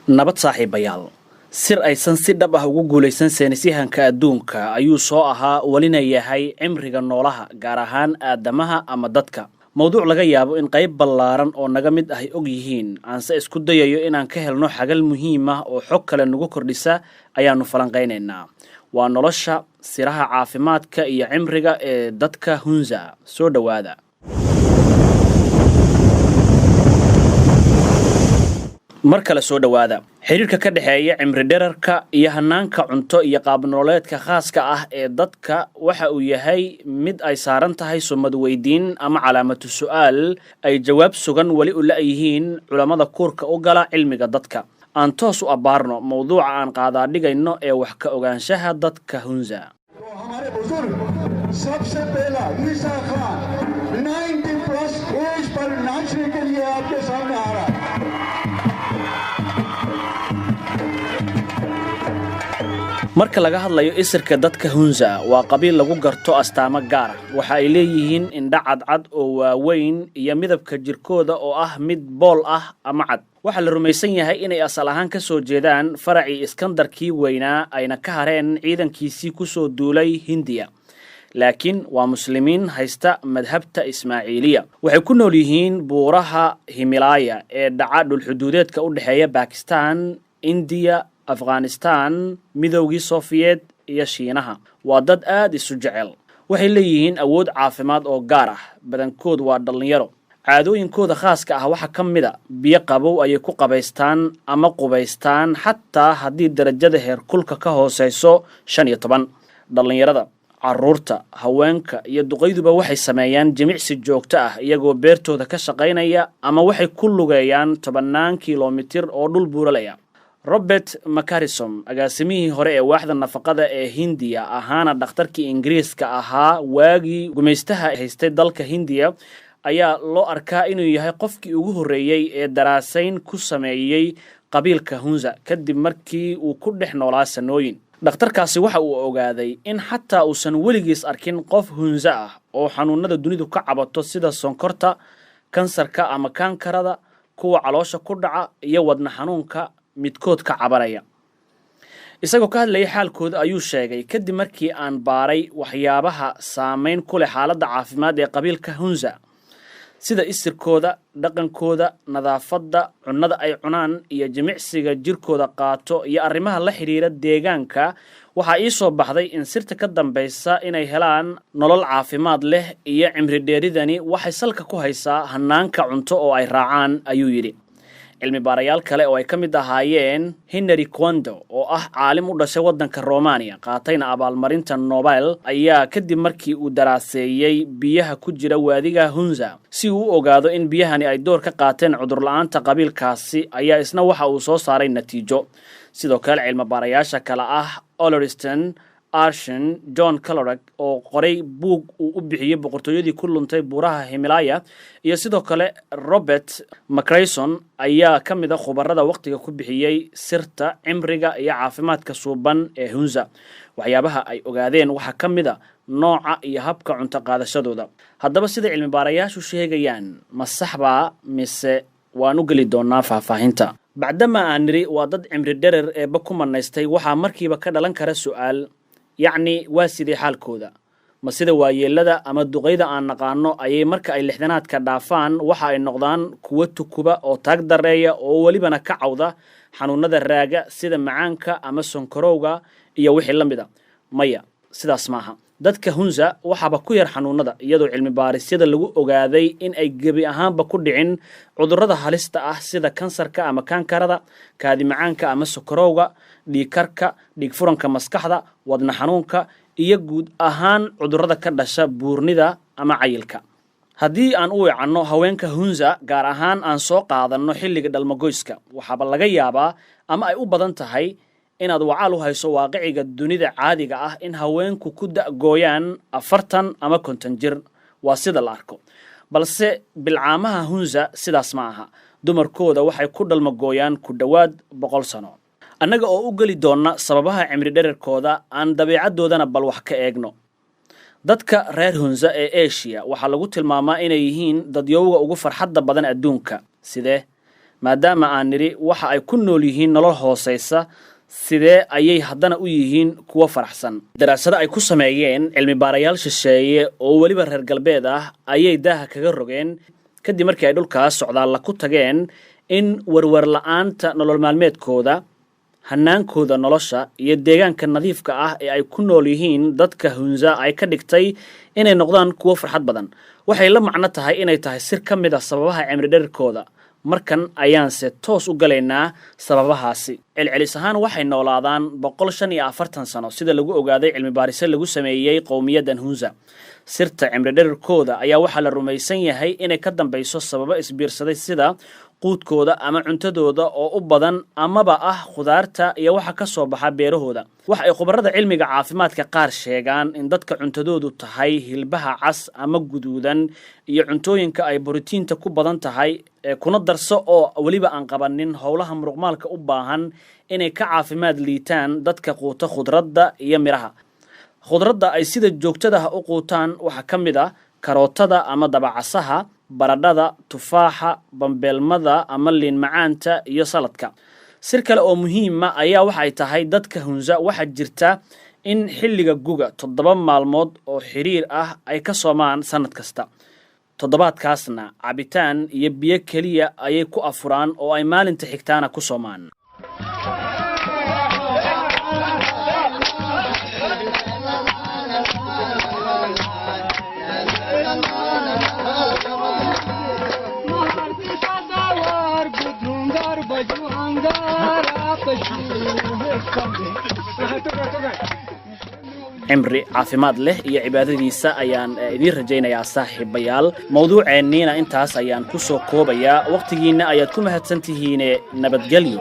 nabad saaxiibayaal sir aysan si dhab ah ugu guulaysan saynisyahanka adduunka ayuu soo ahaa walina yahay cimriga noolaha gaar ahaan aadamaha ama dadka mowduuc laga yaabo in qayb ballaaran oo naga mid ah og yihiin aanse isku dayayo inaan ka helno xagal muhiim ah oo xog kale nagu kordhisa ayaanu falanqaynaynaa waa nolosha siraha caafimaadka iyo cimriga ee dadka Hunza soo dhawaada marka la soo dhawaada xiriirka ka dhaxeeya cimri dhererka iyo hanaanka cunto iyo qaab nololeedka khaaska ah ee dadka waxa uu yahay mid ay saaran tahay sumad weydiin ama calaamatu su'aal ay jawaab sugan wali u laayihiin culimada kuurka u gala cilmiga dadka aan toos u abaarno mowduuca aan qaadaa dhigayno ee wax ka ogaanshaha dadka Hunza सबसे पहला ईसा खान 90 plus as per नाचने के लिए आपके सामने आ रहा है marka laga hadlayo isirka dadka Hunza waa qabiil lagu garto astaamo gaar ah waxa ay leeyihiin indha cadcad oo waaweyn iyo midabka jirkooda oo ah mid bool ah ama cad waxa la rumaysan yahay inay asal ahaan ka soo jeedaan faracii Iskandarkii weynaa ayna ka hareen ciidankiisii ku soo duulay Hindiya laakiin waa muslimiin haysta madhabta Ismaaciiliya waxay ku nool yihiin buuraha Himalaya ee dhaca dhul xuduudeedka u dhaxeeya Pakistan India Afghanistan midowgii Soviet iyo Shiinaha waa dad aad isu jecel waxay leeyihiin awood caafimaad oo gaar ah badankood waa dhalinyaro caadooyinkooda khaaska ah waxa kamida biyo qabow ay ku qabaystaan ama qubaystaan xataa haddii darajada heerkulka ka hooseyso 15 dhalinyarada caruurta haweenka iyo duqeyduba waxay sameeyaan jimicsi joogto ah iyagoo beertooda ka shaqaynaya ama waxay ku lugeeyaan 10 kiiloomitir oo dhul buuralaya Robert McCarrison agaasimihii hore ee waaxda nafaqada ee Hindiya ahaana dhakhtarkii Ingiriiska ahaa waagii gumeystaha haystay dalka Hindiya ayaa loo arkaa inuu yahay qofkii ugu horeeyay ee daraasayn ku sameeyay qabiilka Hunza kadib markii uu ku dhex noolaa sanooyin dhakhtarkaasi waxa uu ogaaday in xataa uusan weligiis arkin qof Hunza ah oo xanuunada dunidu ka cabato sida sonkorta kansarka ama kaankarada kuwa caloosha ku dhaca iyo wadna xanuunka midkood ka cabanaya isagoo ka hadlay xaalkooda ayuu sheegay kadib markii aan baaray waxyaabaha saameyn ku leh xaaladda caafimaad ee qabiilka Hunza sida isirkooda dhaqankooda nadaafadda cunnada ay cunaan iyo jimicsiga jirkooda qaato iyo arrimaha la xiriira deegaanka waxa ii soo baxday in sirta ka dambaysa inay helaan nolol caafimaad leh iyo cimri dheeridani waxay salka ku haysaa hanaanka cunto oo ay raacaan ayuu yiri cilmi baarayaal kale oo ay ka mid ahaayeen Henry Kondo oo ah caalim u dhashay wadanka Romania qaatayna abaalmarinta Nobel ayaa kadib markii uu daraaseeyay biyaha ku jira waadiga Hunza si uu ogaado in biyahani ay door ka qaateen cudur la'aanta qabiilkaasi ayaa isna waxa uu soo saaray natiijo sidoo kale cilmi baarayaasha kale ah Ollerston Arshen John Calorek oo qoray buug uu u bixiyay boqortooyadii ku luntay buuraha Himalaya iyo sidoo kale Robert McCarrison ayaa kamid ah khubarada waqtiga ku bixiyay sirta cimriga iyo caafimaadka suuban ee Hunza waxyaabaha ay ogaadeen waxa kamid ah nooca iyo habka cunto qaadashadooda haddaba sida cilmi baarayaashu sheegayaan ma saxba mise waan u gali doonaa faahfaahinta bacdama aan niri waa dad cimri dherer ee ba ku manaystay waxa markiiba ka dhalan kara su'aal yacni waa sidii xaalkooda ma sida waayeelada ama duqeyda aan naqaano ayay marka ay lixdanaadka dhaafaan waxa ay noqdaan kuwa tukuba oo taag dareeya oo walibana ka cawda xanuunada raaga sida macaanka ama sonkorowga iyo wixii la mid ah maya sidaas maaha dadka Hunza waxaba ku yar xanuunada iyadoo cilmi baarisyada lagu ogaaday in ay gabi ahaanba ku dhicin cudurrada halista ah sida kansarka ama kaankarada kaadi macaanka ama sonkorowga dhiig karka dhiig furanka maskaxda wadna xanuunka iyo guud ahaan cudurrada ka dhasha buurnida ama cayilka haddii aan u weecanno haweenka Hunza gaar ahaan aan soo qaadanno xilliga dhalmagoyska waxaaba laga yaabaa ama ay u badan tahay inaad wacaal u hayso waaqiciga dunida caadiga ah in haweenku ku da'gooyaan 40 ama 50 jir waa sida la arko balse bilcaamaha Hunza sidaas ma aha dumarkooda waxay ku dhalmagooyaan ku dhawaad 100 sano annaga oo u gali doona sababaha cimri dhererkooda aan dabeecadoodana bal wax ka eegno dadka reer Hunza ee Asia waxa lagu tilmaamaa inay yihiin dadyowga ugu farxadda badan adduunka sidee maadaama aan niri waxa ay ku nool yihiin nolol hooseysa sidee ayay haddana u yihiin kuwa faraxsan. daraasado ay ku sameeyeen cilmi baarayaal shisheeye oo weliba reer galbeed ah ayay daaha kaga rogeen kadib markii ay dhulkaas socdaalla ku tageen in warwar la'aanta nolol maalmeedkooda, hanaankooda nolosha iyo deegaanka nadiifka ah ee ay ku nool yihiin dadka Hunza ay ka dhigtay inay noqdaan kuwa farxad badan. waxay la macno tahay inay tahay sir ka mid ah sababaha cimri dhererkooda. markan ayaan se toos u galaynaa sababahaasi. celcelis ahaan waxay noolaadaan 145 sano sida lagu ogaaday cilmi baaris lagu sameeyay qowmiyadan Hunza. sirta cimri dhererkooda ayaa waxa la rumaysan yahay inay ka dambayso sababo isbiirsaday sida quudkooda ama cuntadooda oo u badan amaba ah khudaarta iyo waxa ka soo baxa beerahooda. waxa ay khubarada cilmiga caafimaadka qaar sheegaan in dadka cuntadoodu tahay hilbaha cas ama guduudan iyo cuntooyinka ay borotiinta ku badan tahay kuna darso oo waliba aan qabanin howlaha muruqmaalka u baahan inay ka caafimaad liitaan dadka quuta khudradda iyo miraha. khudradda ay sida joogtada ah u quutaan waxa ka mid ah karootada ama dabacasaha, baradhada, tufaaxa, bambeelmada ama liin macaanta iyo saladka. sir kale oo muhiima ayaa waxay tahay dadka Hunza waxa jirta in xilliga guga 7 maalmood oo xiriir ah ay ka soomaan sanad kasta. toddobaadkaasna cabitaan iyo biyo kaliya ayay ku afuraan oo ay maalinta xigtaana ku soomaan. cimri caafimaad leh iyo cibaadadiisa ayaan idin rajaynayaa saaxiibayaal. mawduuceennina intaas ayaan ku soo koobayaa. waqtigiina ayaad ku mahadsantihiin. nabadgelyo.